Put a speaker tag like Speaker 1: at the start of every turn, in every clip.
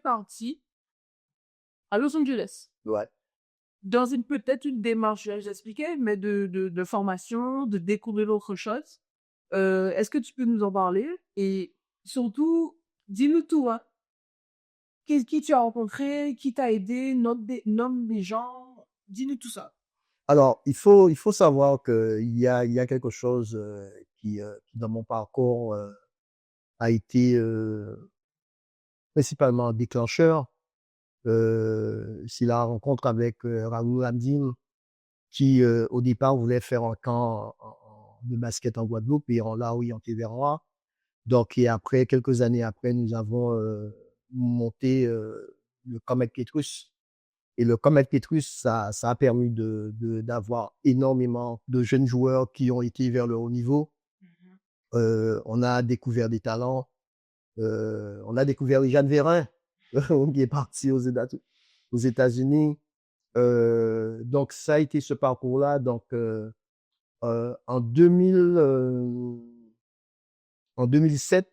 Speaker 1: parti à Los Angeles.
Speaker 2: Ouais.
Speaker 1: Dans peut-être une démarche, j'expliquais, mais de formation, de découvrir autre chose. Est-ce que tu peux nous en parler? Et surtout, dis-nous tout, hein. Qui tu as rencontré, qui t'a aidé, nomme des gens, dis-nous tout ça.
Speaker 2: Alors, il faut savoir qu'il y a quelque chose qui, dans mon parcours, a été principalement déclencheur. C'est la rencontre avec Raoul Hamdine, qui, au départ, voulait faire un camp de basket en Guadeloupe, et on l'a orienté vers moi. Donc, et après, quelques années après, nous avons monté le Comet Petrus. Et le Comet Petrus, ça a permis d'avoir énormément de jeunes joueurs qui ont été vers le haut niveau. On a découvert des talents. On a découvert Jeanne Vérin, qui est parti aux États-Unis. Donc, ça a été ce parcours-là. Donc, en 2007,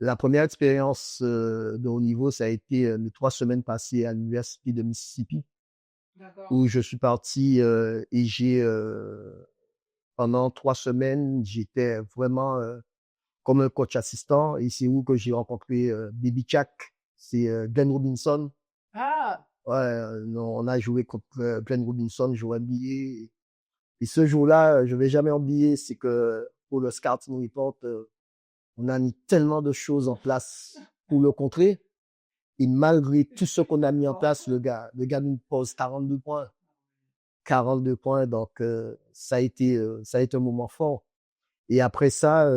Speaker 2: la première expérience de haut niveau, ça a été les 3 semaines passées à l'Université de Mississippi,
Speaker 1: D'accord.
Speaker 2: où je suis parti et pendant 3 semaines, j'étais vraiment comme un coach assistant. Et c'est où que j'ai rencontré Baby Jack, c'est Glenn Robinson.
Speaker 1: Ah,
Speaker 2: Ouais, on a joué contre Glenn Robinson, joué NBA. Et ce jour-là, je vais jamais oublier, c'est que pour le Scouting Report, on a mis tellement de choses en place pour le contrer. Et malgré tout ce qu'on a mis en place, le gars nous pose 42 points. 42 points, donc ça a été un moment fort. Et après ça,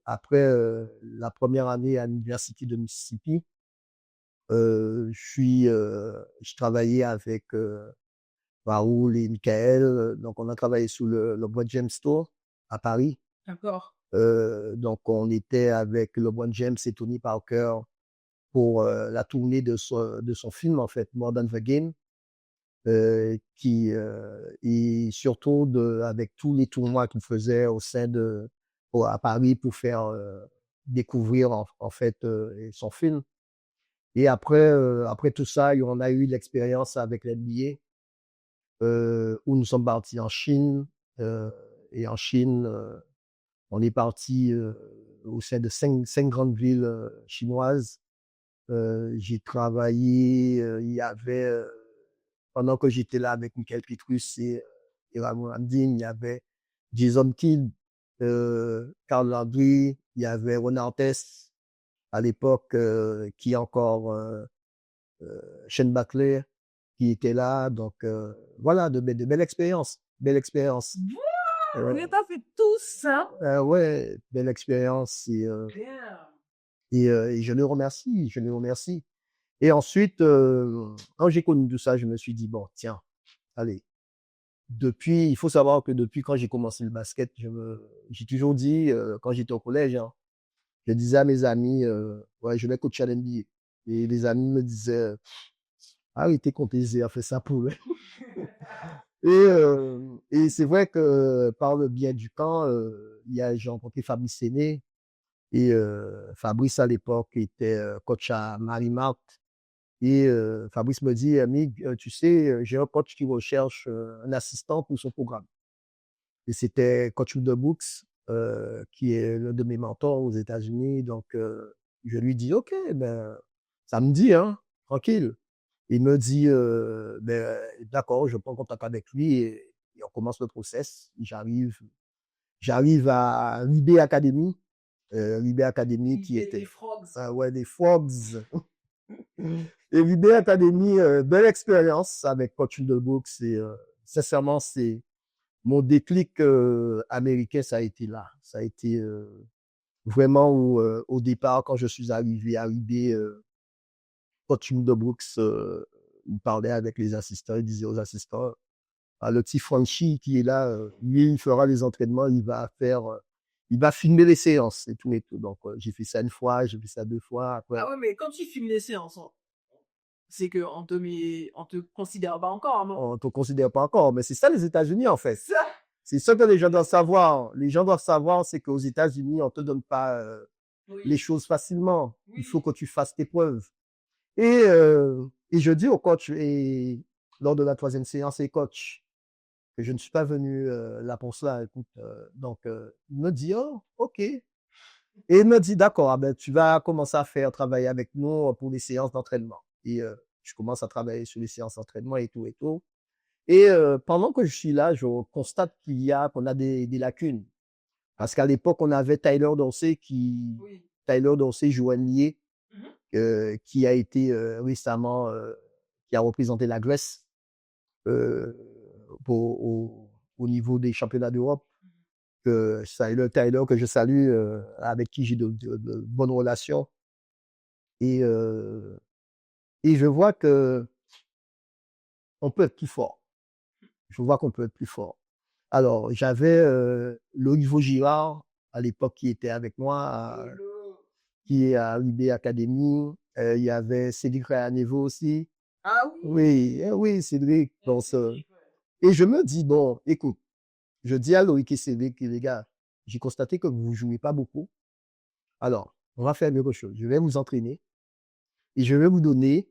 Speaker 2: après la première année à l'Université de Mississippi, je travaillais avec Raoul et Michael. Donc, on a travaillé sous le Bois James Store à Paris.
Speaker 1: d'accord.
Speaker 2: Donc, on était avec LeBron James et Tony Parker pour la tournée de son film, en fait, More Than the Game, et surtout avec tous les tournois qu'il faisait à Paris pour faire découvrir, en fait, son film. Et après tout ça, on a eu l'expérience avec l'NBA, où nous sommes partis en Chine. Et en Chine, on est parti au sein de 5 grandes villes chinoises. J'ai travaillé, il y avait, pendant que j'étais là avec Michael Petrus et Ramon Hamdine, il y avait Jason Kidd, Carl Landry, il y avait Ron Artest à l'époque, qui est encore Shane Buckler qui était là. Donc, voilà, de belles expériences. Belle expérience.
Speaker 1: Wow, mais t'as fait tout ça?
Speaker 2: Ouais, belle expérience.
Speaker 1: Bien.
Speaker 2: Et je le remercie, je le remercie. Et ensuite, quand j'ai connu tout ça, je me suis dit, bon, tiens, allez, il faut savoir que depuis quand j'ai commencé le basket, j'ai toujours dit, quand j'étais au collège, hein, je disais à mes amis, ouais, je vais coacher à l'NBA. Et les amis me disaient, arrêtez qu'on plaisir à faire ça pour eux. Et c'est vrai que par le biais du camp, j'ai rencontré Fabrice Séné. Et Fabrice, à l'époque, était coach à Marie-Marthe. Et Fabrice me dit, Amig, tu sais, j'ai un coach qui recherche un assistant pour son programme. Et c'était coach de Brooks, qui est l'un de mes mentors aux États-Unis. Donc, je lui dis, OK, ben, samedi, hein, tranquille. Il me dit, ben, d'accord, je prends contact avec lui et on commence le process. J'arrive à l'IB Academy. l'IB Academy qui
Speaker 1: Des
Speaker 2: était,
Speaker 1: frogs.
Speaker 2: ouais, des Frogs. Et l'IB Academy, belle expérience avec coach de Brooks. Et sincèrement, c'est mon déclic américain, ça a été là. Ça a été vraiment au départ, quand je suis arrivé à l'IB, coach de Brooks, il parlait avec les assistants, il disait aux assistants, ah, le petit Franchi qui est là, lui, il fera les entraînements, il va filmer les séances et tout et tout. Donc, j'ai fait ça une fois, j'ai fait ça 2 fois. Après,
Speaker 1: Ah ouais, mais quand tu filmes les séances, c'est que on te considère pas encore, non?
Speaker 2: on ne te considère pas encore, mais c'est ça les États-Unis, en fait.
Speaker 1: Ça?
Speaker 2: C'est ça que les gens doivent savoir. Les gens doivent savoir, c'est qu'aux États-Unis, on ne te donne pas les
Speaker 1: Oui,
Speaker 2: choses facilement. Il faut
Speaker 1: oui.
Speaker 2: que tu fasses tes preuves. Et je dis au coach, et lors de la 3e séance, et coach, que je ne suis pas venu là pour cela. Écoute, donc, il me dit, oh, OK. Et il me dit, d'accord, ah ben, tu vas commencer à travailler avec nous pour les séances d'entraînement. Et je commence à travailler sur les séances d'entraînement et tout et tout. Et pendant que je suis là, je constate qu'on a des lacunes. Parce qu'à l'époque, on avait Tyler Dorsey
Speaker 1: Oui.
Speaker 2: Tyler Dorsey, joaillier,
Speaker 1: Mhm.
Speaker 2: qui a été récemment, qui a représenté la Grèce euh, au niveau des championnats d'Europe. Tyler, que je salue, avec qui j'ai de bonnes relations. Et, euh, et je vois que on peut être plus fort. Je vois qu'on peut être plus fort. Alors, j'avais Loïc Vaugirard, à l'époque, qui était avec moi, qui est à UB Academy. Il y avait Cédric Rayanevo aussi.
Speaker 1: Ah
Speaker 2: Oui,
Speaker 1: oui.
Speaker 2: oui, Cédric. Donc,
Speaker 1: Cédric, ouais.
Speaker 2: et je me dis, bon, écoute, je dis à Loïc et Cédric, les gars, j'ai constaté que vous ne jouez pas beaucoup. Alors, on va faire quelque chose. Je vais vous entraîner et je vais vous donner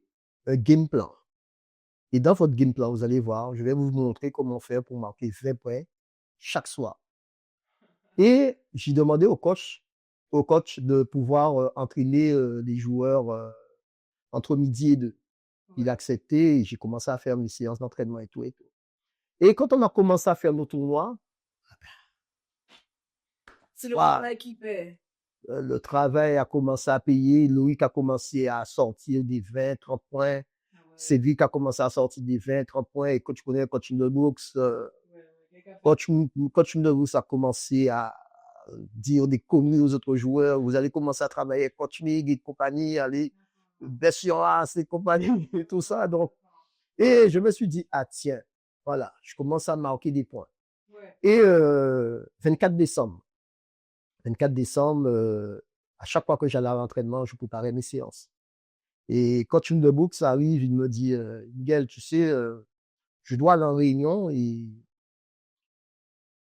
Speaker 2: un game plan. Et dans votre game plan, vous allez voir, je vais vous montrer comment faire pour marquer 20 points chaque soir. Et j'ai demandé au coach de pouvoir entraîner les joueurs entre midi et 2. Il a
Speaker 1: Ouais.
Speaker 2: accepté et j'ai commencé à faire mes séances d'entraînement et tout et tout. Et quand on a commencé à faire nos tournois,
Speaker 1: C'est le
Speaker 2: waouh,
Speaker 1: travail qui paie.
Speaker 2: le travail a commencé à payer. Loïc a commencé à sortir des 20, 30 points.
Speaker 1: Ah ouais.
Speaker 2: Cédric a commencé à sortir des 20, 30 points. Et quand tu connais Coach Brooks,
Speaker 1: Ouais, quelqu'un fait.
Speaker 2: Coach Brooks a commencé à dire des conneries aux autres joueurs. Vous allez commencer à travailler avec Coach Mig et compagnie, aller Bession et compagnie, et tout ça. Donc, et je me suis dit, ah tiens, voilà, je commence à marquer des points.
Speaker 1: Ouais.
Speaker 2: Et 24 décembre, 24 décembre, à chaque fois que j'allais à l'entraînement, je préparais mes séances. Et quand une de books arrive, il me dit, Miguel, tu sais, je dois aller en réunion et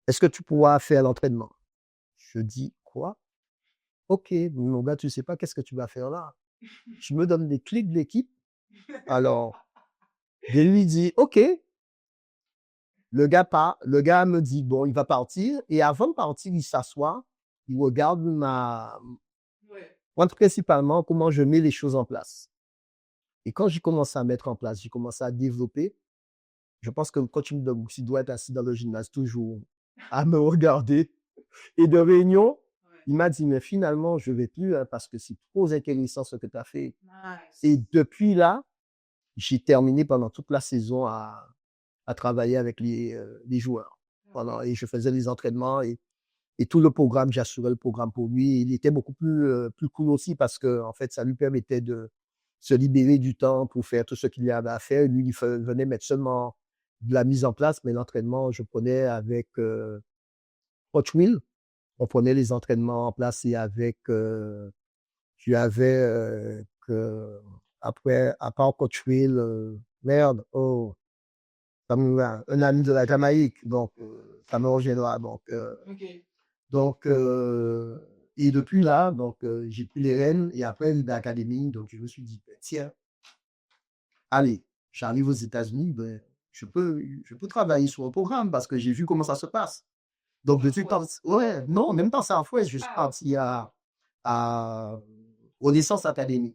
Speaker 2: est-ce que tu pourras faire l'entraînement? Je dis, quoi? Ok, mon gars, tu sais pas qu'est-ce que tu vas faire là? Tu me donnes des clés de l'équipe. Alors, je lui dis, ok. Le gars me dit, bon, il va partir. Et avant de partir, il s'assoit, il regarde
Speaker 1: Ouais.
Speaker 2: principalement comment je mets les choses en place. Et quand j'ai commencé à mettre en place, j'ai commencé à développer. Je pense que le coaching de Bouxy doit être assis dans le gymnase toujours à me regarder. Et de réunion,
Speaker 1: Ouais.
Speaker 2: il m'a dit, mais finalement, je ne vais plus, hein, parce que c'est trop intéressant ce que tu as fait.
Speaker 1: Nice.
Speaker 2: Et depuis là, j'ai terminé pendant toute la saison à travailler avec les joueurs. Voilà, et je faisais les entraînements et tout le programme, j'assurais le programme pour lui. Il était beaucoup plus cool aussi parce que, en fait, ça lui permettait de se libérer du temps pour faire tout ce qu'il y avait à faire. Lui, il venait mettre seulement de la mise en place, mais l'entraînement, je prenais avec Coach Will. On prenait les entraînements en place et avec, tu avais, après, à part Coach Will, merde, oh, un ami de la Jamaïque, donc ça me reviendra.
Speaker 1: Ok.
Speaker 2: Donc, et depuis là, donc j'ai pris les rênes et après l'académie, donc je me suis dit, ben, tiens, allez, j'arrive aux États-Unis, ben, je peux travailler sur un programme parce que j'ai vu comment ça se passe. Donc, je suis parti, ouais, non, même temps, c'est en fouet, je suis parti à Renaissance Academy.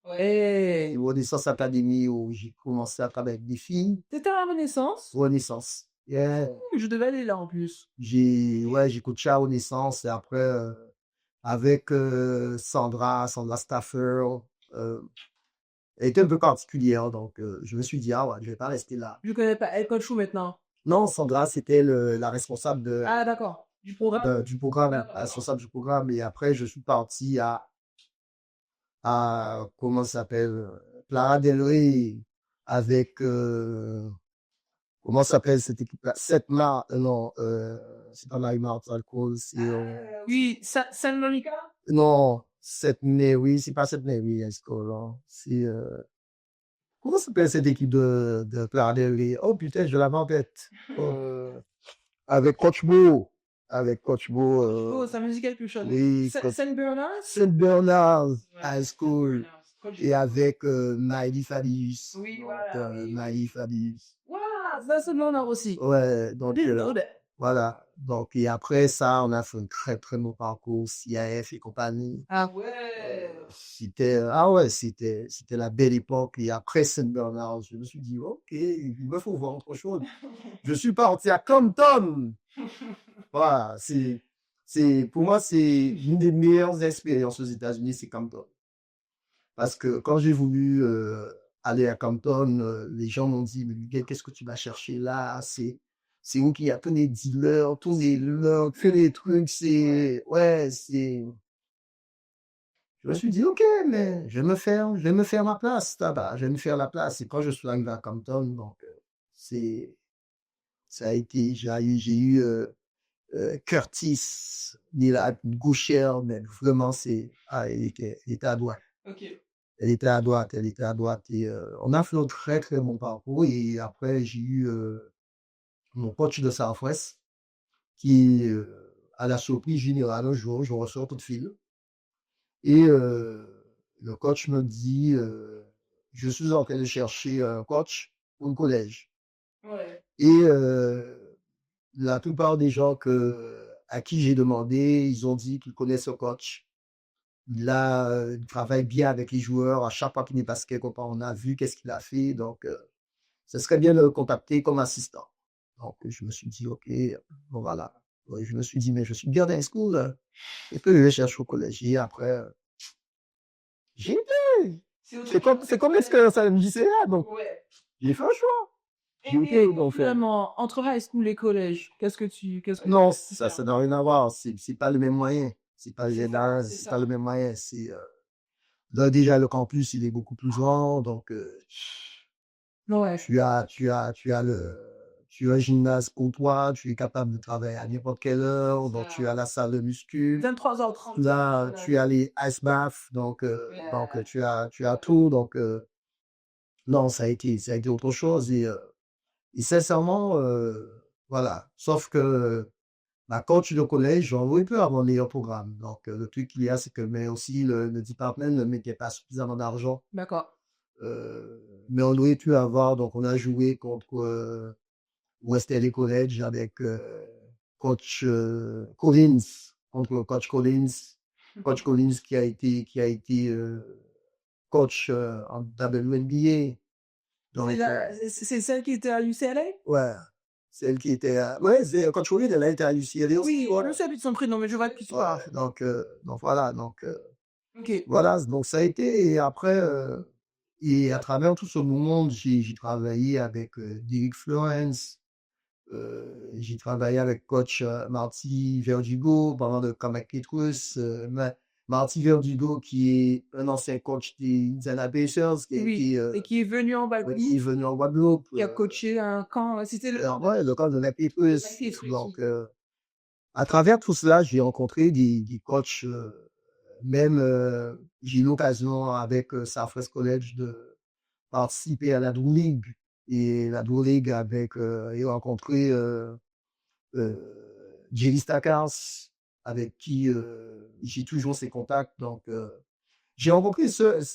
Speaker 1: Ouais.
Speaker 2: Renaissance Academy où j'ai commencé à travailler avec des filles.
Speaker 1: C'était à la Renaissance?
Speaker 2: Renaissance. Yeah.
Speaker 1: Je devais aller là en plus.
Speaker 2: J'ai coaché à Renaissance et après, avec Sandra Staffer, euh, elle était un peu particulière, donc je me suis dit, ah ouais, je vais pas rester là.
Speaker 1: Je connais pas. Elle coach où maintenant?
Speaker 2: Non, Sandra, c'était la responsable
Speaker 1: Ah, d'accord. Du programme?
Speaker 2: du programme, la responsable du programme, et après, je suis parti comment ça s'appelle, Clara Del Rey, avec, comment ça s'appelle cette équipe-là? Non, c'est pas Marie Martin Cole, c'est,
Speaker 1: Oui, San Monica?
Speaker 2: non, oui, c'est pas cette oui, non. C'est, comment s'appelle cette équipe de Clara Del Rey? Oh putain, je l'avais en tête. Avec Coach Bo. Avec Coach Bo.
Speaker 1: Oh, ça me dit quelque chose.
Speaker 2: Oui, Coach
Speaker 1: Saint Bernard?
Speaker 2: Saint Bernard
Speaker 1: Ouais,
Speaker 2: High
Speaker 1: Saint
Speaker 2: School.
Speaker 1: Bernard.
Speaker 2: et avec Maëlys Falius.
Speaker 1: Oui,
Speaker 2: Donc,
Speaker 1: voilà, oui, oui.
Speaker 2: Maëlys Falius.
Speaker 1: Wow, that's an honor aussi.
Speaker 2: Ouais,
Speaker 1: I
Speaker 2: donc
Speaker 1: didn't know that.
Speaker 2: voilà. Donc, et après ça, on a fait un très très bon parcours, CIF et compagnie.
Speaker 1: Ah ouais.
Speaker 2: C'était la belle époque. Et après Saint-Bernard, je me suis dit, OK, il me faut voir autre chose. Je suis parti à Compton. Voilà, pour moi, c'est une des meilleures expériences aux États-Unis, c'est Compton. Parce que quand j'ai voulu aller à Compton, les gens m'ont dit, mais Miguel, qu'est-ce que tu vas chercher là? C'est où qu'il y a tous les dealers, tous les leurs, tous les trucs, je me suis dit, OK, mais je vais me faire ma place là-bas, je vais me faire la place. Et quand je suis arrivé à Compton, donc, c'est, ça a été, j'ai eu Curtis, il a une gauchère, mais vraiment, elle était à droite.
Speaker 1: Ok.
Speaker 2: Elle était à droite, elle était à droite. Et on a fait un très, très bon parcours. Et après, j'ai eu mon coach de Southwest qui, à la surprise générale, un jour, je ressors tout de fil. Et le coach me dit, je suis en train de chercher un coach pour le collège.
Speaker 1: Ouais.
Speaker 2: Et la plupart des gens à qui j'ai demandé, ils ont dit qu'ils connaissent ce coach. Il travaille bien avec les joueurs. À chaque fois qu'il est basket, on a vu qu'est-ce qu'il a fait. Donc, ce serait bien de le contacter comme assistant. Donc, je me suis dit, OK, bon, voilà. Ouais, je me suis dit, mais je suis bien dans school. Et puis, je cherche au collège. Et après, j'ai été. C'est comme l'expérience à l'MJCA. Donc,
Speaker 1: Ouais.
Speaker 2: j'ai fait un choix. J'ai
Speaker 1: Et
Speaker 2: été, donc,
Speaker 1: finalement, entre high school et collège, qu'est-ce que
Speaker 2: non,
Speaker 1: tu
Speaker 2: ça
Speaker 1: préfères?
Speaker 2: n'a rien à voir. C'est pas le même moyen. C'est pas,
Speaker 1: C'est ça, c'est
Speaker 2: c'est pas
Speaker 1: ça.
Speaker 2: le même moyen. Là, déjà, le campus, il est beaucoup plus grand. Donc,
Speaker 1: Ouais.
Speaker 2: tu as tu as un gymnase pour toi. Tu es capable de travailler à n'importe quelle heure. Donc, tu as la salle de muscu.
Speaker 1: 23h30.
Speaker 2: Là, tu as les ice baths. Donc, tu as tout. Donc, non, ça a été autre chose. Et sincèrement, voilà. Sauf que, bah, quand tu es au collège, on aurait pu avoir un meilleur programme. Donc, le truc qu'il y a, c'est que, mais aussi, le département ne mettait pas suffisamment d'argent.
Speaker 1: D'accord.
Speaker 2: Mais on aurait pu avoir, donc on a joué contre West LA College avec coach Collins, contre coach Collins. Coach Collins qui a été coach en WNBA. Donc,
Speaker 1: C'est celle qui était à UCLA?
Speaker 2: ouais, celle qui était ouais, coach Collins, elle a été à UCLA aussi.
Speaker 1: Oui, je sais plus de son prénom, mais je vois qui tu parles.
Speaker 2: Donc voilà,
Speaker 1: Ok.
Speaker 2: voilà, donc ça a été, et après, et à travers tout ce monde, j'ai travaillé avec Derek Florence, j'ai travaillé avec coach Marty Verdugo pendant le Comeback Petrus. Marty Verdugo, qui est un ancien coach des Indiana Pacers,
Speaker 1: Oui. Et qui est venu en
Speaker 2: ouais, qui est
Speaker 1: Guadeloupe,
Speaker 2: venu en Guadeloupe.
Speaker 1: qui a coaché un camp. C'était le.
Speaker 2: Ouais, le camp de la Petrus.
Speaker 1: Petrus,
Speaker 2: Donc,
Speaker 1: oui.
Speaker 2: à travers tout cela, j'ai rencontré des coachs, même j'ai eu l'occasion avec Southwest College de participer à la Drew League. Et la Drew League avec, et rencontré Jerry Stackers, avec qui j'ai toujours ces contacts. Donc, j'ai rencontré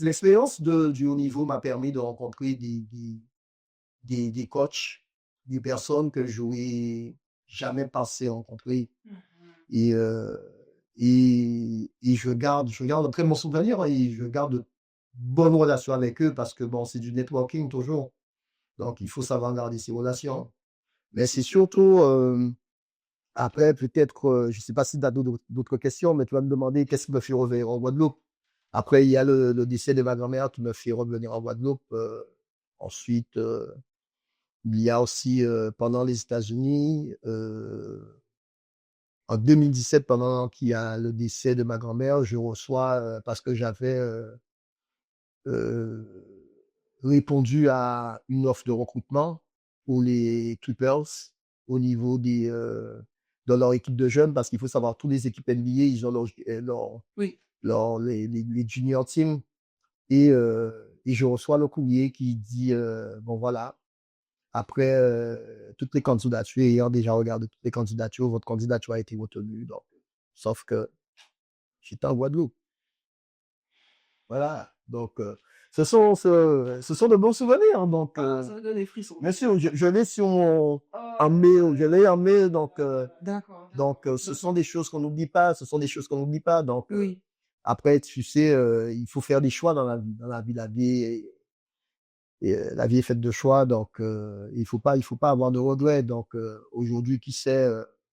Speaker 2: l'expérience du haut niveau m'a permis de rencontrer des coachs, des personnes que je n'aurais jamais pensé rencontrer. Et, je garde un très bon souvenir et je garde de bonnes relations avec eux parce que bon, c'est du networking toujours. Donc, il faut savoir garder ces relations. Mais c'est surtout, après, peut-être, je ne sais pas si tu as d'autres questions, mais tu vas me demander qu'est-ce qui me fait revenir en Guadeloupe. Après, il y a le décès de ma grand-mère qui me fait revenir en Guadeloupe. Ensuite, il y a aussi, pendant les États-Unis, en 2017, pendant qu'il y a le décès de ma grand-mère, je reçois, parce que j'avais euh, répondu à une offre de recrutement pour les Clippers au niveau de leur équipe de jeunes, parce qu'il faut savoir, toutes les équipes NBA, ils ont
Speaker 1: Oui.
Speaker 2: les junior teams. Et je reçois le courrier qui dit, bon voilà, après toutes les candidatures, ayant déjà regardé toutes les candidatures, votre candidature a été retenue. Donc, sauf que j'étais en Guadeloupe. Voilà. Donc, ce sont de bons souvenirs. Donc,
Speaker 1: Ça me donne des frissons.
Speaker 2: bien sûr, je l'ai sur mon
Speaker 1: Oh
Speaker 2: en
Speaker 1: là
Speaker 2: mail,
Speaker 1: là.
Speaker 2: je l'ai en mail. Donc,
Speaker 1: D'accord.
Speaker 2: ce sont des choses qu'on n'oublie pas. Ce sont des choses qu'on n'oublie pas. Donc,
Speaker 1: Oui.
Speaker 2: après, tu sais, il faut faire des choix dans la vie. La vie est faite de choix. Donc, il faut pas avoir de regrets. Donc, aujourd'hui, qui sait,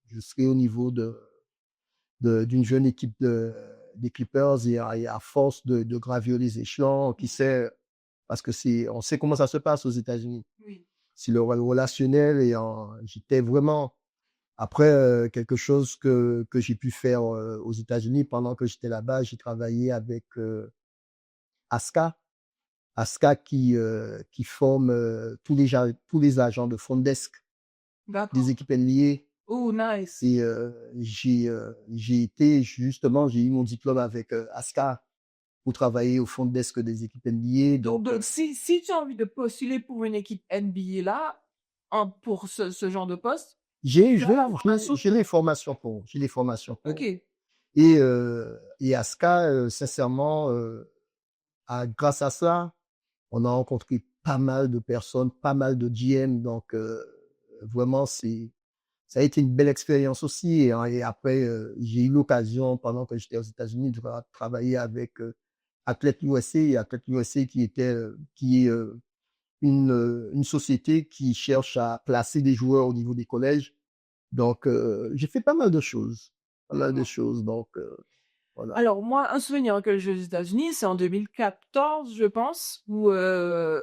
Speaker 2: je serai au niveau d'une jeune équipe des Clippers et à force de gravir les échelons, qui sait, parce que on sait comment ça se passe aux États-Unis.
Speaker 1: Oui.
Speaker 2: C'est le relationnel j'étais vraiment, après quelque chose que j'ai pu faire aux États-Unis pendant que j'étais là-bas, j'ai travaillé avec ASCA. ASCA qui forme tous les agents de front desk des
Speaker 1: D'accord.
Speaker 2: équipes NBA.
Speaker 1: Oh, nice.
Speaker 2: Et j'ai eu mon diplôme avec ASCA pour travailler au front desk des équipes NBA.
Speaker 1: Donc, si tu as envie de postuler pour une équipe NBA là, pour ce genre de poste, tu as la formation.
Speaker 2: J'ai les formations j'ai les formations pour.
Speaker 1: Ok.
Speaker 2: Et ASCA, sincèrement, grâce à ça, on a rencontré pas mal de personnes, pas mal de GM. Donc, vraiment, ça a été une belle expérience aussi. Et après, j'ai eu l'occasion, pendant que j'étais aux États-Unis, de travailler avec Athlete USA, et Athlete USA qui est une société qui cherche à placer des joueurs au niveau des collèges. Donc, j'ai fait pas mal de choses. Pas mal de choses. Donc, voilà.
Speaker 1: Alors, moi, un souvenir que j'ai aux États-Unis, c'est en 2014, je pense, où on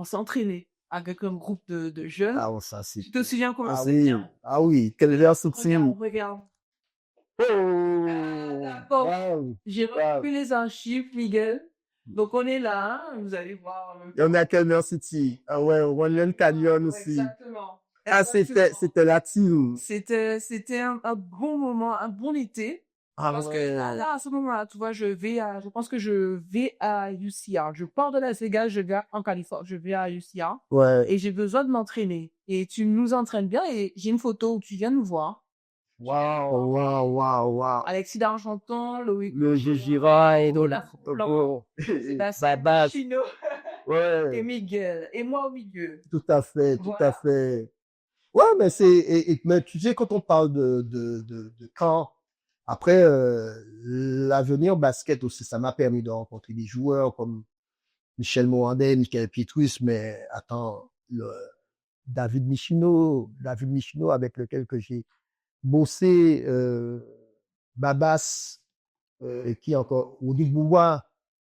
Speaker 1: s'est entraîné avec un groupe de jeunes.
Speaker 2: Ah, bon, ça, c'est.
Speaker 1: Tu te souviens comment
Speaker 2: Ah
Speaker 1: c'était
Speaker 2: oui,
Speaker 1: bien?
Speaker 2: ah oui, quel verre soutien.
Speaker 1: Regarde.
Speaker 2: Oh,
Speaker 1: Bon,
Speaker 2: wow,
Speaker 1: j'ai
Speaker 2: wow.
Speaker 1: repris les archives, Miguel. Donc, on est là, hein, vous allez voir.
Speaker 2: Il y en a Canyon City. Ah ouais, One Canyon aussi.
Speaker 1: Exactement.
Speaker 2: Ah, c'était la team.
Speaker 1: C'était un bon moment, un bon été.
Speaker 2: Ah
Speaker 1: Parce que
Speaker 2: ouais.
Speaker 1: là, à ce moment-là, tu vois, je pense que je vais à UCR. Je pars de Las Vegas, je vais en Californie, je vais à UCR.
Speaker 2: Ouais.
Speaker 1: Et j'ai besoin de m'entraîner. Et tu nous entraînes bien et j'ai une photo où tu viens nous voir.
Speaker 2: Waouh, waouh, waouh, waouh.
Speaker 1: Alexis d'Argenton, Loïc.
Speaker 2: Le Gira et Dola.
Speaker 1: Sébastien Chino et
Speaker 2: Ouais,
Speaker 1: Miguel. Et moi au milieu.
Speaker 2: tout à fait, tout à
Speaker 1: Voilà.
Speaker 2: fait. Ouais, mais mais tu sais, quand on parle de camp, après, l'avenir basket aussi, ça m'a permis de rencontrer des joueurs comme Michel Mohandet, Michael Pietrus, mais attends, David Michino avec lequel que j'ai bossé, Babas, et qui encore, Rudy Bouba,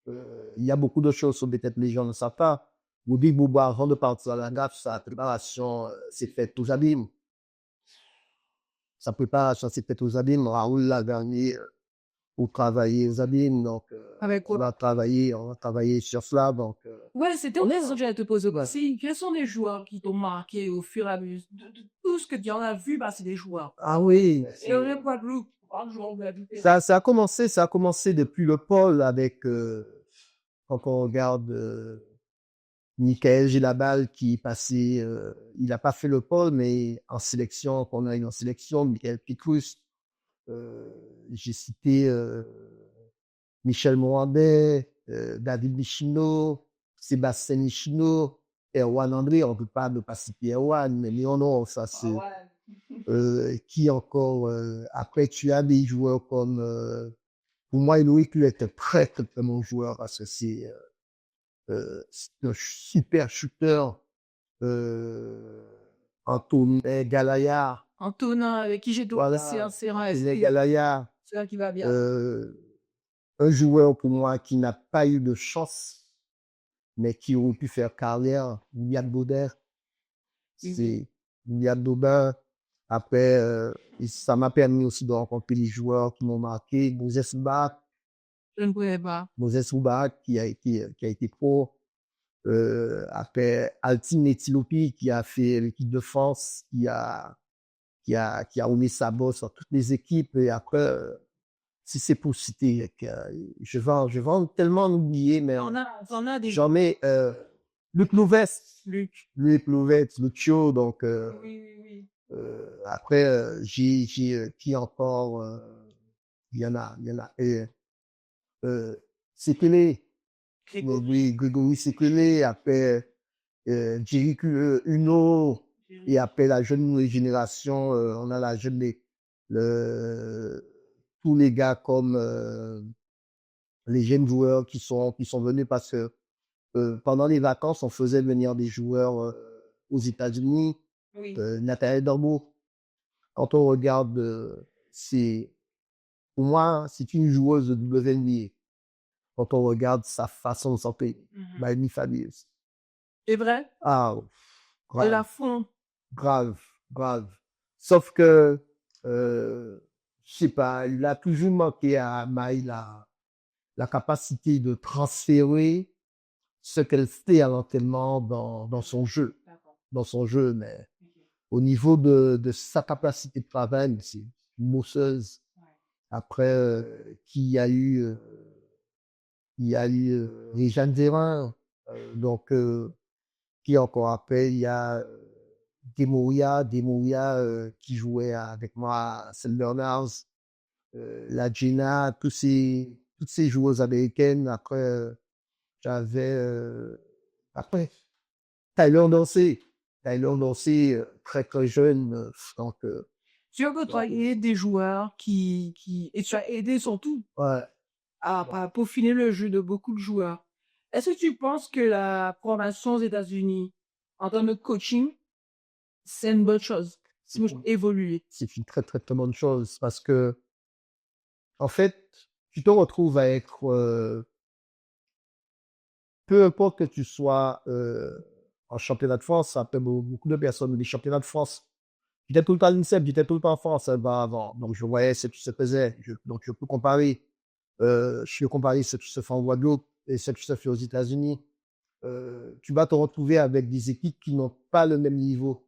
Speaker 2: il y a beaucoup de choses sur peut-être les gens ne savent pas. Rudy Bouba, avant de partir à la GAF, sa préparation s'est faite aux abîmes. Sa préparation s'est faite aux abîmes. Raoul Lavernier pour travailler aux abîmes. Donc,
Speaker 1: Avec quoi?
Speaker 2: on a travaillé sur cela. Donc,
Speaker 1: Ouais, c'était une question que j'allais te poser aussi. Quels sont les joueurs qui t'ont marqué au fur et à mesure de tout ce que tu en as vu, bah, c'est des joueurs.
Speaker 2: ah oui,
Speaker 1: Et on est Guadeloupe, un joueur de la vie.
Speaker 2: ça a commencé depuis le pôle avec, quand on regarde Michael Gilabal qui est passé, il n'a pas fait le pôle, mais en sélection, qu'on a eu en sélection, Michael Picrus, j'ai cité Michel Mohandet, David Michino, Sébastien Michino, Erwan André, on ne peut pas ne pas citer Erwan, mais non, ça c'est. Qui encore, après tu as des joueurs comme, pour moi, Loïc lui était très très très bon joueur parce que c'est un super shooter. Antonin Galaya,
Speaker 1: Antonin, avec qui j'ai
Speaker 2: voilà,
Speaker 1: aussi un sérin
Speaker 2: Antonin
Speaker 1: ST,
Speaker 2: Galaya,
Speaker 1: c'est là qui va bien.
Speaker 2: un joueur pour moi qui n'a pas eu de chance, mais qui aurait pu faire carrière, William Bauder. C'est William Bauder. Après, ça m'a permis aussi de rencontrer les joueurs qui m'ont marqué. Moses Mbak,
Speaker 1: Je ne pouvais pas.
Speaker 2: Moses Mbak qui a été pro. Après, Altine Etilopi qui a fait l'équipe de France, qui a omis sa bosse sur toutes les équipes. Et après, si c'est pour citer, je vais en tellement en oublier, mais
Speaker 1: On a des
Speaker 2: j'en mets Luc Louvest,
Speaker 1: Luc.
Speaker 2: Luc Louvest, Lucio. Donc,
Speaker 1: Oui.
Speaker 2: après, j'ai qui encore, il y en a. Sekele.
Speaker 1: Grégo.
Speaker 2: Oui, Grégory Sekele, après Jerry Uno, et après la jeune génération, on a la jeune, le, tous les gars comme les jeunes joueurs qui sont venus parce que pendant les vacances, on faisait venir des joueurs aux États-Unis,
Speaker 1: Oui.
Speaker 2: Nathalie Dormo. Quand on regarde, pour moi, c'est une joueuse de WNBA. Quand on regarde sa façon de s'entraîner, Miami Fabius.
Speaker 1: C'est vrai?
Speaker 2: Ah,
Speaker 1: Elle
Speaker 2: grave,
Speaker 1: a fond.
Speaker 2: grave, grave. Sauf que, je sais pas, il a toujours manqué à Maï la capacité de transférer ce qu'elle fait à l'entraînement dans son jeu.
Speaker 1: D'accord.
Speaker 2: Dans son jeu, mais au niveau de sa capacité de travail, c'est une mousseuse.
Speaker 1: Ouais.
Speaker 2: Après, il y a eu Réjeanne Zérin, donc, qui encore après, il y a Demoria qui jouait avec moi à St. Bernard's, la Gina, toutes ces joueuses américaines. Après, j'avais, après, Tyler Dorsey. Tyler Dorsey, très très jeune, donc,
Speaker 1: Tu as côtoyé des joueurs et tu as aidé surtout
Speaker 2: ouais.
Speaker 1: à peaufiner le jeu de beaucoup de joueurs. Est-ce que tu penses que la formation aux États-Unis, en termes de coaching, c'est une bonne chose?
Speaker 2: C'est
Speaker 1: Pour
Speaker 2: une,
Speaker 1: évoluer.
Speaker 2: c'est une très très très bonne chose parce que, en fait, tu te retrouves à être, peu importe que tu sois en championnat de France, ça fait beaucoup de personnes, les championnats de France. J'étais tout le temps à l'INSEP, j'étais tout le temps en France avant. Donc, je voyais ce qui se faisait. Donc, je peux comparer. Je peux comparer ce qui se fait en Guadeloupe et ce qui se fait aux États-Unis. Tu vas te retrouver avec des équipes qui n'ont pas le même niveau.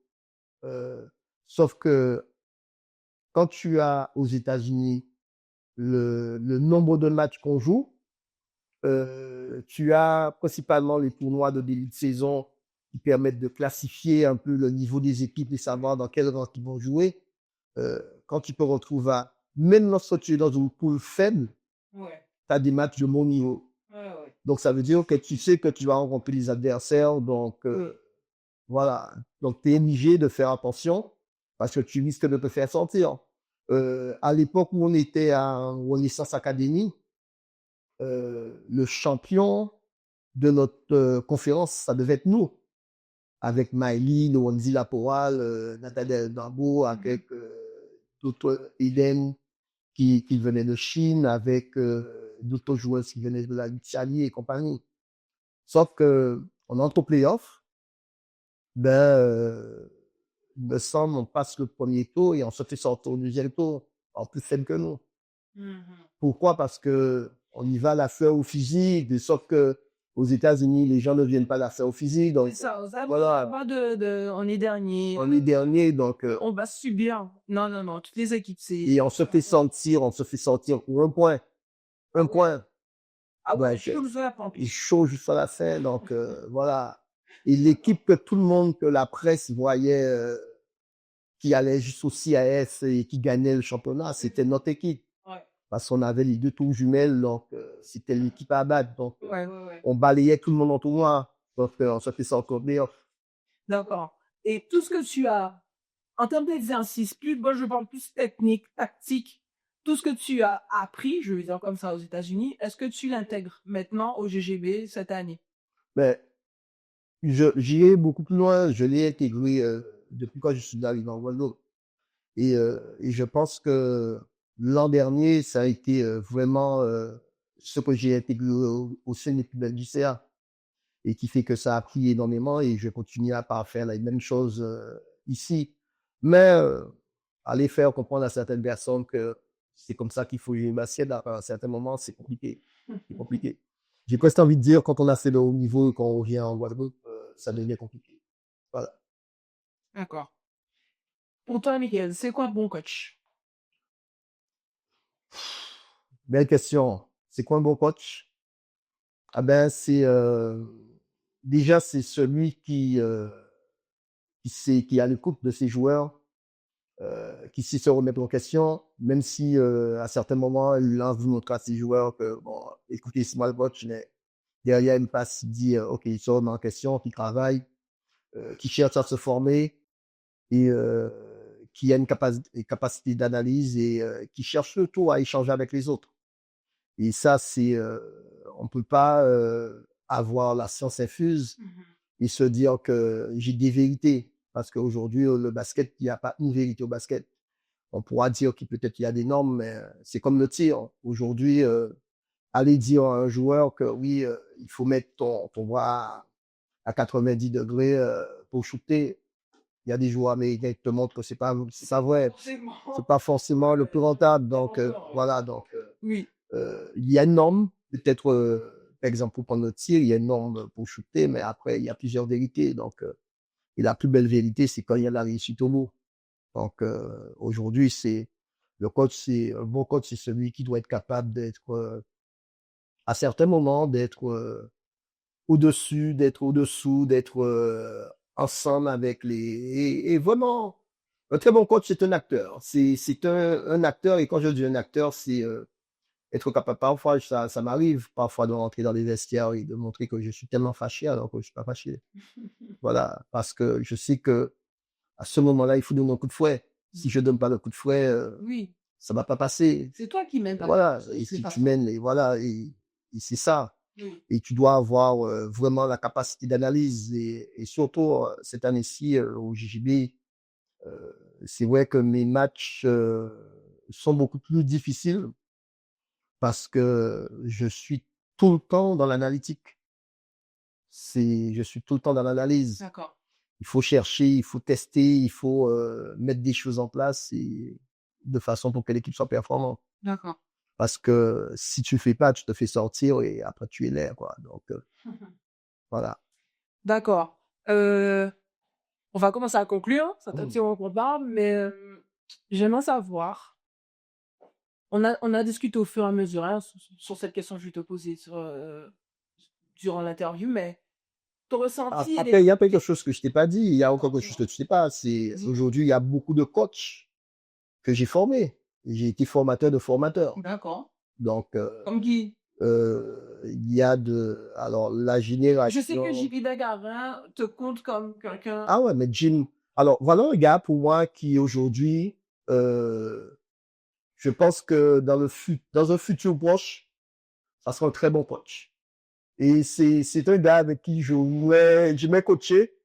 Speaker 2: Euh, Sauf que quand tu as aux États-Unis le nombre de matchs qu'on joue, tu as principalement les tournois de début de saison qui permettent de classifier un peu le niveau des équipes et savoir dans quel rang ils vont jouer. Quand tu te retrouves même lorsque tu es dans une poule faible,
Speaker 1: Ouais.
Speaker 2: tu as des matchs de bon niveau.
Speaker 1: Ouais.
Speaker 2: Donc, ça veut dire que tu sais que tu vas rencontrer les adversaires. Donc, voilà. Donc, tu es obligé de faire attention parce que tu risques de te faire sortir. À l'époque où on était en licence académie, le champion de notre conférence, ça devait être nous. Avec Miley, Lowenzi Laporal, Nathalie Dambo, avec d'autres Eden qui venaient de Chine, avec d'autres joueurs qui venaient de la Lituanie et compagnie. Sauf que on entre au playoff, ben, il me semble, on passe le premier tour et on se fait sortir au deuxième tour, en plus faible que nous. Pourquoi? Parce que on y va à la fleur au physique, de sorte que aux États-Unis, les gens ne viennent pas à la fleur au physique. Donc,
Speaker 1: C'est ça,
Speaker 2: voilà,
Speaker 1: pas on est dernier,
Speaker 2: on est dernier, donc,
Speaker 1: on va subir. Non, non, non, toutes les équipes,
Speaker 2: et
Speaker 1: c'est.
Speaker 2: on se fait sentir pour un point. Un point.
Speaker 1: Ah
Speaker 2: Ouais,
Speaker 1: ouais, je le fais en
Speaker 2: il est
Speaker 1: plus.
Speaker 2: chaud juste à la fin, donc, voilà. Et l'équipe que tout le monde, que la presse voyait, qui allait jusqu'au CIS et qui gagnait le championnat, c'était notre équipe.
Speaker 1: Ouais.
Speaker 2: Parce qu'on avait les deux tours jumelles, donc c'était l'équipe à battre. Donc,
Speaker 1: Ouais.
Speaker 2: on balayait tout le monde en tournoi. Donc, on se fait sortir bien.
Speaker 1: D'accord. Et tout ce que tu as, en termes d'exercice, moi je parle plus technique, tactique, tout ce que tu as appris, je vais dire comme ça aux États-Unis, est-ce que tu l'intègres maintenant au GGB cette année?
Speaker 2: Mais j'irai beaucoup plus loin. Je l'ai intégré depuis quand je suis arrivé en Guadeloupe. Et je pense que l'an dernier, ça a été vraiment ce que j'ai intégré au sein de l'équipe de l'UCA et qui fait que ça a pris énormément et je continue à pas faire la même chose ici. Mais aller faire comprendre à certaines personnes que c'est comme ça qu'il faut jouer une basket, à un certain moment, c'est compliqué. C'est compliqué. J'ai presque envie de dire, quand on a fait le haut niveau, quand on revient en Guadeloupe, ça devient compliqué. Voilà.
Speaker 1: D'accord. Pour toi, Michael, c'est quoi un bon coach?
Speaker 2: Belle question. C'est quoi un bon coach? Ah ben, déjà, c'est celui qui a l'écoute de ses joueurs, qui sait se remettre en question, même si à certains moments, il lance vous montrer à ses joueurs que, bon, écoutez, c'est moi le coach, mais derrière, il passe, il dit, OK, il se remet en question, qui travaille, qui cherche à se former et qui a une capacité d'analyse et qui cherche surtout à échanger avec les autres. Et ça, on peut pas avoir la science infuse et se dire que j'ai des vérités. Parce qu'aujourd'hui, le basket, il n'y a pas une vérité au basket. On pourra dire qu'il peut-être il y a des normes, mais c'est comme le tir. Aujourd'hui, aller dire à un joueur que oui, il faut mettre ton bras à 90 degrés pour shooter. Il y a des joueurs américains qui te montrent que c'est pas vrai. C'est pas forcément le plus rentable. Donc, voilà. Donc,
Speaker 1: Oui.
Speaker 2: il y a une norme. Peut-être, par exemple, pour prendre le tir, il y a une norme pour shooter, mais après, il y a plusieurs vérités. Donc, et la plus belle vérité, c'est quand il y a la réussite au mot. Donc, aujourd'hui, un bon coach, c'est celui qui doit être capable d'être, à certains moments, d'être au-dessus, d'être au-dessous, d'être ensemble avec et vraiment, un très bon coach, c'est un acteur. C'est un acteur, et quand je dis un acteur, c'est être capable. Parfois, ça m'arrive parfois de rentrer dans les vestiaires et de montrer que je suis tellement fâché alors que je suis pas fâché. Voilà, parce que je sais que à ce moment-là, il faut donner un coup de fouet. Si je donne pas le coup de fouet,
Speaker 1: Oui.
Speaker 2: ça va pas passer.
Speaker 1: C'est toi qui mènes.
Speaker 2: Voilà, et si tu mènes, et voilà, et c'est ça.
Speaker 1: Oui.
Speaker 2: Et tu dois avoir vraiment la capacité d'analyse et surtout cette année-ci au JJB, c'est vrai que mes matchs sont beaucoup plus difficiles parce que je suis tout le temps dans l'analytique. Je suis tout le temps dans l'analyse.
Speaker 1: D'accord.
Speaker 2: Il faut chercher, il faut tester, il faut mettre des choses en place et de façon pour que l'équipe soit performante.
Speaker 1: D'accord.
Speaker 2: Parce que si tu le fais pas, tu te fais sortir et après tu es l'air, quoi. Donc, voilà.
Speaker 1: D'accord. On va commencer à conclure. Ça fait un petit moment qu'on parle, mais j'aimerais savoir. On a discuté au fur et à mesure hein, sur cette question que je vais te poser durant l'interview, mais ton ressenti.
Speaker 2: Après, il y a quelque chose que je t'ai pas dit. Il y a encore quelque chose que tu sais pas. C'est aujourd'hui, il y a beaucoup de coachs que j'ai formés. J'ai été formateur de formateurs.
Speaker 1: D'accord.
Speaker 2: Donc,
Speaker 1: Comme qui?
Speaker 2: il y a alors la génération.
Speaker 1: Je sais que JP Dagarin te compte comme quelqu'un.
Speaker 2: Ah ouais, mais Jim. Alors, voilà un gars pour moi qui aujourd'hui, je pense que dans un futur proche, ça sera un très bon coach. Et c'est un gars avec qui j'aimerais coacher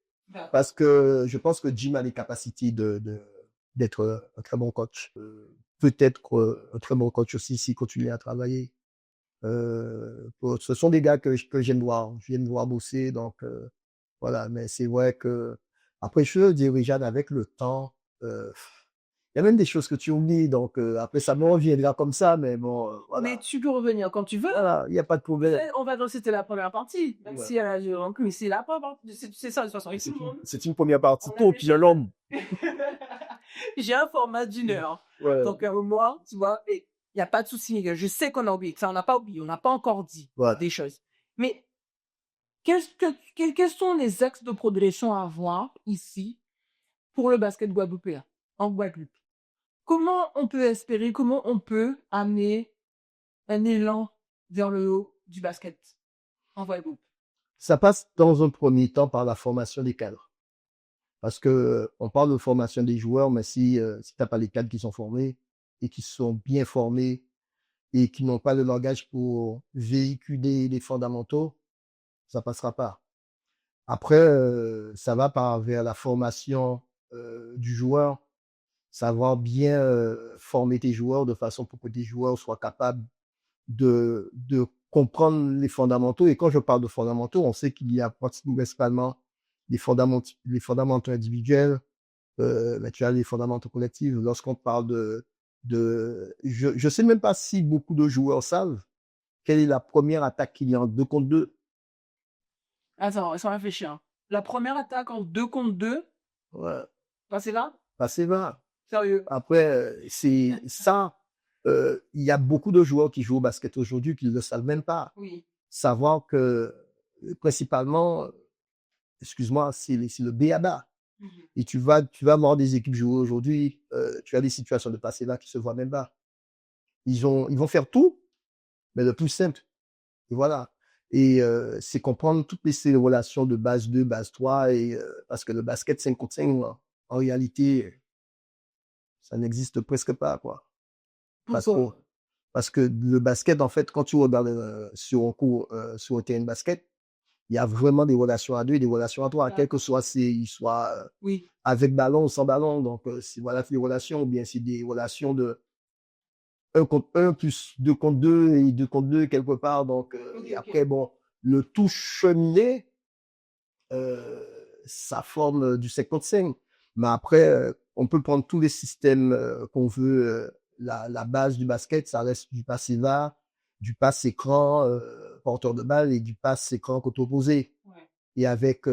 Speaker 2: parce que je pense que Jim a les capacités d'être un très bon coach. Peut-être un très bon coach aussi s'il continue à travailler. Ce sont des gars que j'aime voir. J'aime voir bosser, donc voilà. Mais c'est vrai que après, je veux dire, Jeanne, avec le temps, il y a même des choses que tu oublies. Donc après, ça me reviendra comme ça, mais bon, voilà.
Speaker 1: Mais tu peux revenir quand tu veux.
Speaker 2: Voilà, il n'y a pas de problème.
Speaker 1: On va dire c'était la première partie. Même si elle a joué en mais c'est la première partie. C'est ça, de toute façon.
Speaker 2: C'est une première partie. Toi, puis un homme.
Speaker 1: J'ai un format d'1 heure.
Speaker 2: Ouais.
Speaker 1: Donc, moi, tu vois, il n'y a pas de souci. Je sais qu'on a oublié. Ça, on n'a pas oublié. On n'a pas encore dit des choses. Mais quels sont les axes de progression à avoir ici pour le basket guadeloupéen, en Guadeloupe? Comment on peut espérer, comment on peut amener un élan vers le haut du basket en Guadeloupe?
Speaker 2: Ça passe dans un premier temps par la formation des cadres. Parce que on parle de formation des joueurs, mais si tu n'as pas les cadres qui sont formés et qui sont bien formés et qui n'ont pas le langage pour véhiculer les fondamentaux, ça passera pas. Après, ça va vers la formation du joueur, savoir bien former tes joueurs de façon pour que tes joueurs soient capables de comprendre les fondamentaux. Et quand je parle de fondamentaux, on sait qu'il y a principalement les fondamentaux individuels, mais tu as les fondamentaux collectifs. Lorsqu'on parle je sais même pas si beaucoup de joueurs savent quelle est la première attaque qu'il y a en 2 contre 2.
Speaker 1: Attends, laisse-moi réfléchir. La première attaque en 2 contre 2.
Speaker 2: Ouais.
Speaker 1: Passez là?
Speaker 2: Passez là.
Speaker 1: Sérieux?
Speaker 2: Après, c'est ça. Il y a beaucoup de joueurs qui jouent au basket aujourd'hui qui ne le savent même pas.
Speaker 1: Oui.
Speaker 2: Savoir que, principalement, excuse-moi, c'est le b.a.-ba.
Speaker 1: Mhm.
Speaker 2: Et tu vas voir des équipes jouer aujourd'hui, tu as des situations de passer là qui se voient même pas. Ils vont faire tout, mais le plus simple. Et voilà. Et c'est comprendre toutes ces relations de base 2, base 3, et, parce que le basket 5 contre 5, en réalité, ça n'existe presque pas, quoi. Parce que,
Speaker 1: Pourquoi?
Speaker 2: parce que le basket, en fait, quand tu regardes sur un cours, sur un terrain de basket, il y a vraiment des relations à deux et des relations à trois, quel que soit il soit
Speaker 1: Oui.
Speaker 2: avec ballon ou sans ballon. Donc, voilà les relations, ou bien c'est des relations de un contre un plus 2 contre 2 et 2 contre 2 quelque part. Donc,
Speaker 1: Ok,
Speaker 2: et
Speaker 1: ok.
Speaker 2: après, bon, le tout cheminé, euh, ça forme du 5 contre 5. Mais après, on peut prendre tous les systèmes qu'on veut. La base du basket, ça reste du passe va, du passe écran, porteur de balle, et du passe écran côté opposé.
Speaker 1: Ouais.
Speaker 2: Et avec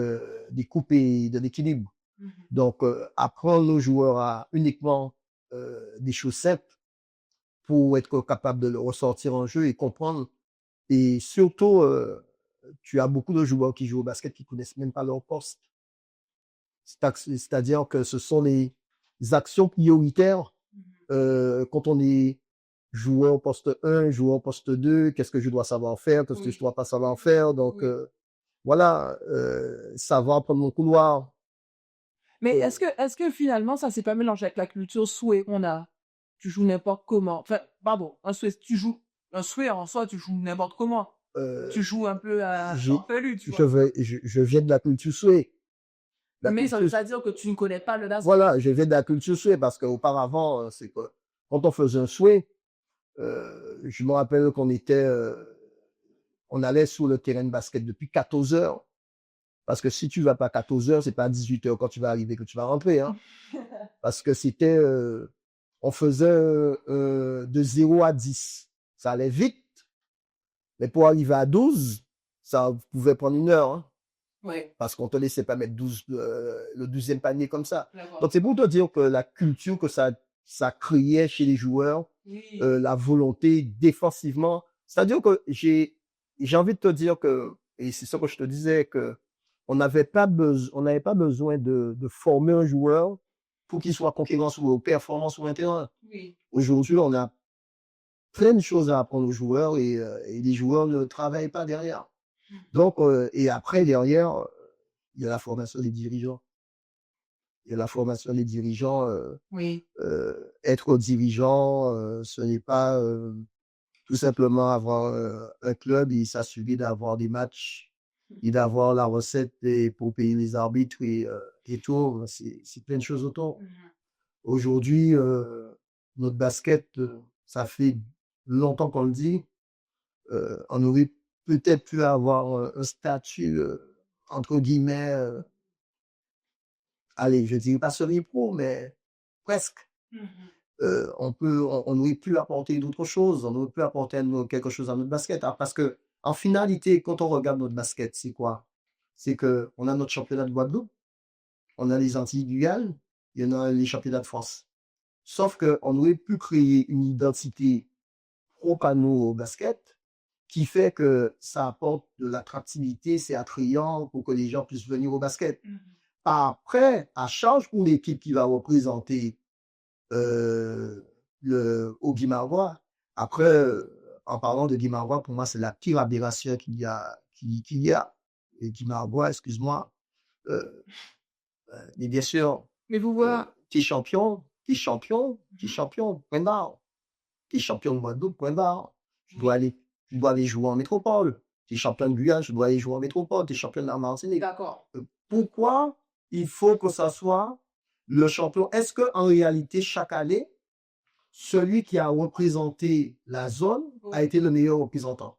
Speaker 2: des coupes et de l'équilibre.
Speaker 1: Mhm.
Speaker 2: Donc, apprendre aux joueurs à uniquement des choses simples pour être capable de le ressortir en jeu et comprendre. Et surtout, tu as beaucoup de joueurs qui jouent au basket qui connaissent même pas leur poste. C'est-à-dire que ce sont les actions prioritaires
Speaker 1: Mhm.
Speaker 2: quand on est joueur poste 1, joueur poste 2, qu'est-ce que je dois savoir faire, qu'est-ce que je
Speaker 1: Oui.
Speaker 2: dois pas savoir faire. Donc,
Speaker 1: Oui.
Speaker 2: voilà, savoir prendre mon couloir.
Speaker 1: Mais
Speaker 2: Euh,
Speaker 1: est-ce que finalement, ça s'est pas mélangé avec la culture souhait qu'on a? Tu joues n'importe comment. Enfin, pardon, un souhait en soi, tu joues n'importe comment.
Speaker 2: euh,
Speaker 1: Tu joues un peu à
Speaker 2: j'ai,
Speaker 1: farfelu, tu
Speaker 2: je,
Speaker 1: vois.
Speaker 2: vais- je viens de la culture souhait. La
Speaker 1: Mais ça veut
Speaker 2: culture,
Speaker 1: pas dire que tu ne connais pas le basket.
Speaker 2: voilà, je viens de la culture souhait parce qu'auparavant, c'est que quand on faisait un souhait, je me rappelle on allait sur le terrain de basket depuis 14 heures. Parce que si tu vas pas 14 heures, c'est pas à 18 heures quand tu vas arriver que tu vas rentrer, hein. Parce que on faisait de 0 à 10. Ça allait vite, mais pour arriver à 12, ça pouvait prendre 1 heure, hein.
Speaker 1: Ouais,
Speaker 2: Parce qu'on te laissait pas mettre le 12e panier comme ça.
Speaker 1: d'accord.
Speaker 2: Donc, c'est pour te dire que la culture que ça créait chez les joueurs,
Speaker 1: Oui.
Speaker 2: la volonté défensivement. C'est-à-dire que j'ai envie de te dire que, et c'est ça que je te disais, que on n'avait pas besoin de former un joueur pour qu'il soit conquérant ou performant sur un terrain.
Speaker 1: Oui.
Speaker 2: Aujourd'hui, on a plein de choses à apprendre aux joueurs, et les joueurs ne travaillent pas derrière. Donc, et après, derrière, il y a la formation des dirigeants. Il y a la formation des dirigeants.
Speaker 1: Oui.
Speaker 2: Être dirigeant, ce n'est pas tout simplement avoir un club et s'assurer d'avoir des matchs et d'avoir la recette pour payer les arbitres et tout. C'est plein de choses autour.
Speaker 1: Mhm.
Speaker 2: Aujourd'hui, notre basket, ça fait longtemps qu'on le dit, on aurait peut-être pu avoir un statut, entre guillemets, allez, je ne dirais pas semi-pro, mais presque.
Speaker 1: Mhm.
Speaker 2: On aurait pu apporter d'autres choses, on aurait pu apporter quelque chose à notre basket. Ah, parce que, en finalité, quand on regarde notre basket, c'est quoi? C'est que on a notre championnat de Guadeloupe, on a les Antilles Guyane, il y en a les championnats de France. Sauf qu'on aurait pu créer une identité propre à nous au basket qui fait que ça apporte de l'attractivité, c'est attrayant pour que les gens puissent venir au basket.
Speaker 1: Mhm.
Speaker 2: Après, à charge pour l'équipe qui va représenter euh, au Guimaraois. Après, en parlant de Guimaraois, pour moi, c'est la pire aberration qu'il y a. Et Guimaraois, excuse-moi. Euh, mais bien sûr,
Speaker 1: Mais vous voyez,
Speaker 2: t'es champion, point barre. T'es champion de Guadeloupe, point barre. Tu dois aller jouer en métropole. T'es champion de Guyane, tu dois aller jouer en métropole. T'es champion de la Martinique.
Speaker 1: d'accord.
Speaker 2: Pourquoi il faut que ça soit le champion? Est-ce qu'en réalité, chaque année, celui qui a représenté la zone a été le meilleur représentant?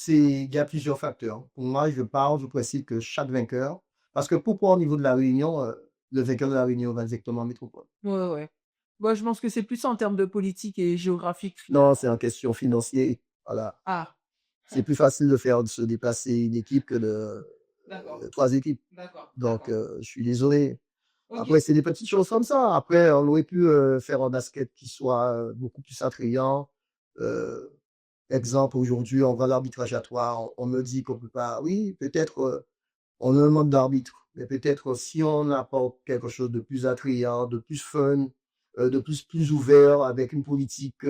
Speaker 2: Il y a plusieurs facteurs. Pour moi, je précise que chaque vainqueur, parce que pourquoi au niveau de la Réunion, le vainqueur de la Réunion va directement en métropole?
Speaker 1: Ouais, ouais. Moi, je pense que c'est plus en termes de politique et géographique.
Speaker 2: Non, c'est en question financière. Voilà.
Speaker 1: Ah,
Speaker 2: C'est plus facile de faire se déplacer une équipe que
Speaker 1: d'accord,
Speaker 2: 3 équipes.
Speaker 1: d'accord,
Speaker 2: Donc,
Speaker 1: d'accord.
Speaker 2: je suis désolé.
Speaker 1: Ok.
Speaker 2: Après, c'est des petites choses comme ça. Après, on aurait pu faire un basket qui soit beaucoup plus attrayant. Euh, Exemple, aujourd'hui, on va à l'arbitrage à 3. On me dit qu'on peut pas. Oui, peut-être on a un manque d'arbitre. Mais peut-être si on apporte quelque chose de plus attrayant, de plus fun, plus ouvert, avec une politique,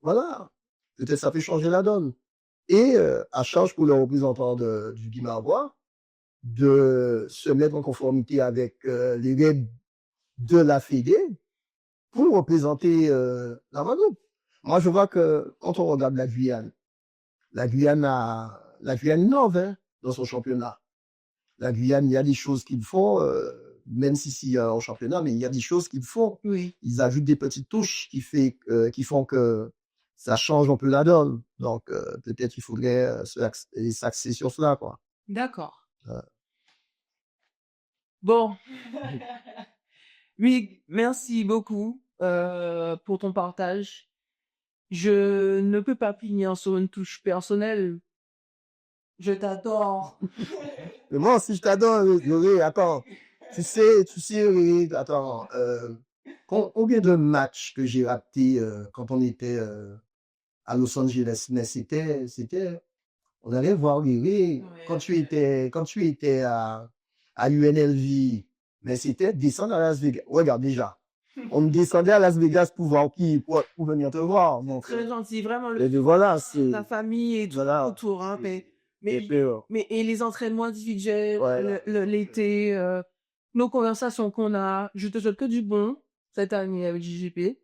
Speaker 2: voilà, peut-être ça peut changer la donne. Et à charge pour le représentant du Guimaraois de se mettre en conformité avec les règles de la Fédé pour représenter la Guadeloupe. Moi, je vois que quand on regarde la Guyane innove hein, dans son championnat. La Guyane, il y a des choses qu'ils font, même si c'est en championnat, mais il y a des choses qu'ils font.
Speaker 1: Oui.
Speaker 2: Ils ajoutent des petites touches qui font que ça change un peu la donne. Donc, peut-être il faudrait s'axer sur cela, quoi.
Speaker 1: D'accord. Bon. Oui, merci beaucoup pour ton partage. Je ne peux pas finir sur une touche personnelle. Je t'adore.
Speaker 2: Mais moi aussi, je t'adore, Laurie. Attends, tu sais, Laurie, attends, combien de matchs que j'ai ratés quand on était à Los Angeles? Mais c'était, on allait voir Laurie quand tu étais à UNLV. Mais c'était descendre à Las Vegas. Regarde déjà. On descendait à Las Vegas pour voir pour venir te voir. Donc,
Speaker 1: Très gentil, vraiment.
Speaker 2: voilà,
Speaker 1: La famille et tout autour, hein, et les entraînements individuels,
Speaker 2: Voilà.
Speaker 1: l'été, nos conversations qu'on a. Je te souhaite que du bon cette année avec JGP.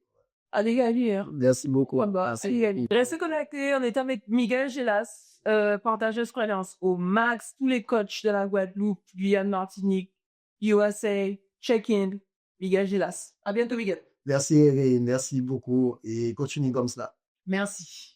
Speaker 1: Allez, gagner.
Speaker 2: Merci beaucoup.
Speaker 1: Allez, gagner. Restez connectés. On est avec Miguel Gélas. Partagez expérience au max. Tous les coachs de la Guadeloupe, Guyane, Martinique, USA, check-in. Miguel Gélas. À bientôt, Miguel.
Speaker 2: Merci, Erin. Merci beaucoup et continue comme ça.
Speaker 1: Merci.